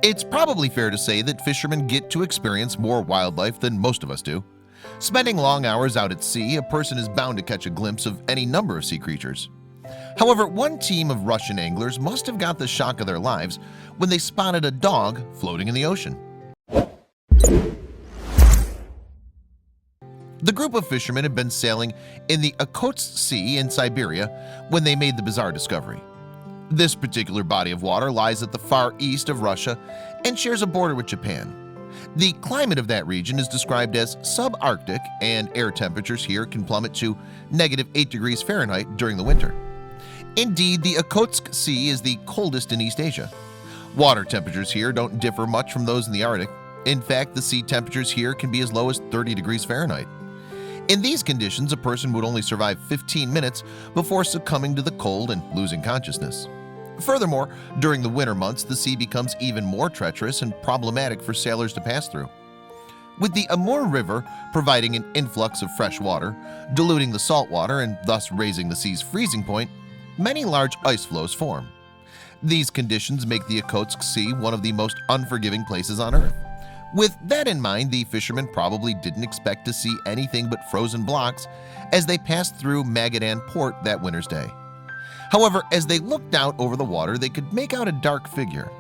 It's probably fair to say that fishermen get to experience more wildlife than most of us do. Spending long hours out at sea, a person is bound to catch a glimpse of any number of sea creatures. However, one team of Russian anglers must have got the shock of their lives when they spotted a dog floating in the ocean. The group of fishermen had been sailing in the Okhotsk Sea in Siberia when they made the bizarre discovery. This particular body of water lies at the far east of Russia and shares a border with Japan. The climate of that region is described as subarctic, and air temperatures here can plummet to -8 degrees Fahrenheit during the winter. Indeed, the Okhotsk Sea is the coldest in East Asia. Water temperatures here don't differ much from those in the Arctic. In fact, the sea temperatures here can be as low as 30 degrees Fahrenheit. In these conditions, a person would only survive 15 minutes before succumbing to the cold and losing consciousness. Furthermore, during the winter months, the sea becomes even more treacherous and problematic for sailors to pass through. With the Amur River providing an influx of fresh water, diluting the salt water and thus raising the sea's freezing point, many large ice floes form. These conditions make the Okhotsk Sea one of the most unforgiving places on Earth. With that in mind, the fishermen probably didn't expect to see anything but frozen blocks as they passed through Magadan port that winter's day. However, as they looked out over the water, they could make out a dark figure.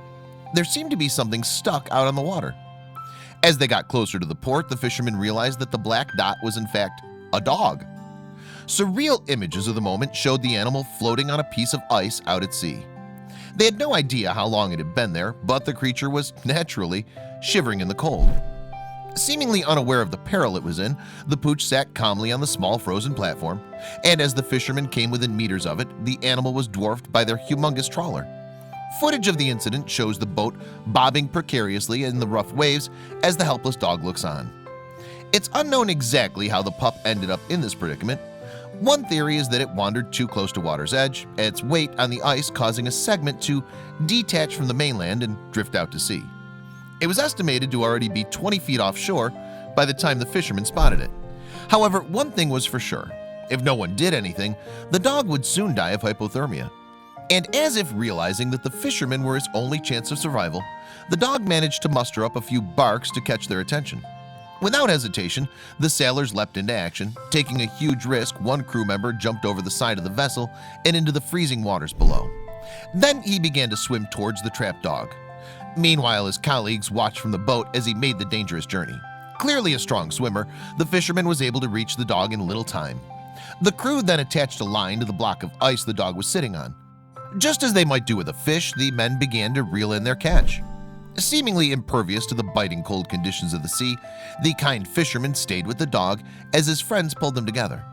There seemed to be something stuck out on the water. As they got closer to the port, the fishermen realized that the black dot was in fact a dog. Surreal images of the moment showed the animal floating on a piece of ice out at sea. They had no idea how long it had been there, but the creature was naturally shivering in the cold. Seemingly unaware of the peril it was in, the pooch sat calmly on the small frozen platform, and as the fishermen came within meters of it, the animal was dwarfed by their humongous trawler. Footage of the incident shows the boat bobbing precariously in the rough waves as the helpless dog looks on. It's unknown exactly how the pup ended up in this predicament. One theory is that it wandered too close to water's edge, its weight on the ice causing a segment to detach from the mainland and drift out to sea. It was estimated to already be 20 feet offshore by the time the fishermen spotted it. However, one thing was for sure: if no one did anything, the dog would soon die of hypothermia. And as if realizing that the fishermen were his only chance of survival, the dog managed to muster up a few barks to catch their attention. Without hesitation, the sailors leapt into action. Taking a huge risk, one crew member jumped over the side of the vessel and into the freezing waters below. Then he began to swim towards the trapped dog. Meanwhile, his colleagues watched from the boat as he made the dangerous journey. Clearly a strong swimmer, the fisherman was able to reach the dog in little time. The crew then attached a line to the block of ice the dog was sitting on. Just as they might do with a fish, the men began to reel in their catch. Seemingly impervious to the biting cold conditions of the sea, the kind fisherman stayed with the dog as his friends pulled them together.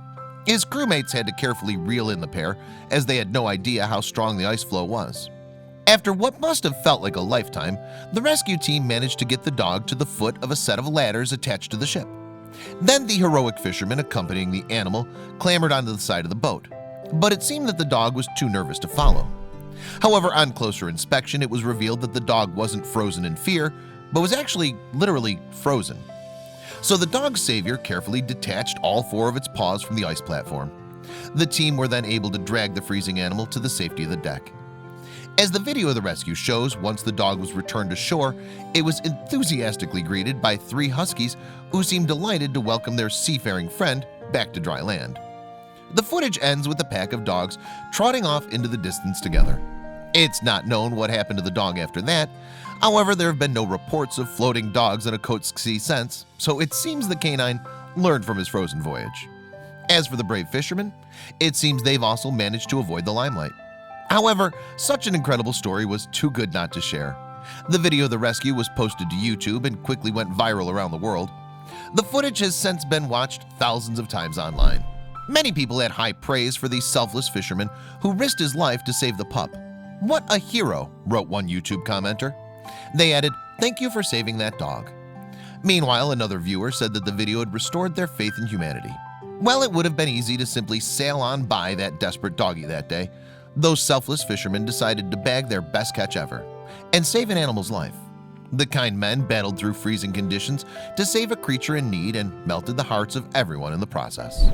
His crewmates had to carefully reel in the pair, as they had no idea how strong the ice floe was. After what must have felt like a lifetime, the rescue team managed to get the dog to the foot of a set of ladders attached to the ship. Then the heroic fisherman accompanying the animal clambered onto the side of the boat, but it seemed that the dog was too nervous to follow. However, on closer inspection, it was revealed that the dog wasn't frozen in fear, but was actually literally frozen. So the dog's savior carefully detached all 4 of its paws from the ice platform. The team were then able to drag the freezing animal to the safety of the deck. As the video of the rescue shows, once the dog was returned to shore, it was enthusiastically greeted by 3 huskies who seemed delighted to welcome their seafaring friend back to dry land. The footage ends with the pack of dogs trotting off into the distance together. It's not known what happened to the dog after that. However, there have been no reports of floating dogs in Okhotsk Sea since, so it seems the canine learned from his frozen voyage. As for the brave fishermen, it seems they've also managed to avoid the limelight. However, such an incredible story was too good not to share. The video of the rescue was posted to YouTube and quickly went viral around the world. The footage has since been watched thousands of times online. Many people had high praise for the selfless fisherman who risked his life to save the pup. "What a hero," wrote one YouTube commenter. They added, "Thank you for saving that dog." Meanwhile, another viewer said that the video had restored their faith in humanity. Well, it would have been easy to simply sail on by that desperate doggy that day. Those selfless fishermen decided to bag their best catch ever and save an animal's life. The kind men battled through freezing conditions to save a creature in need and melted the hearts of everyone in the process.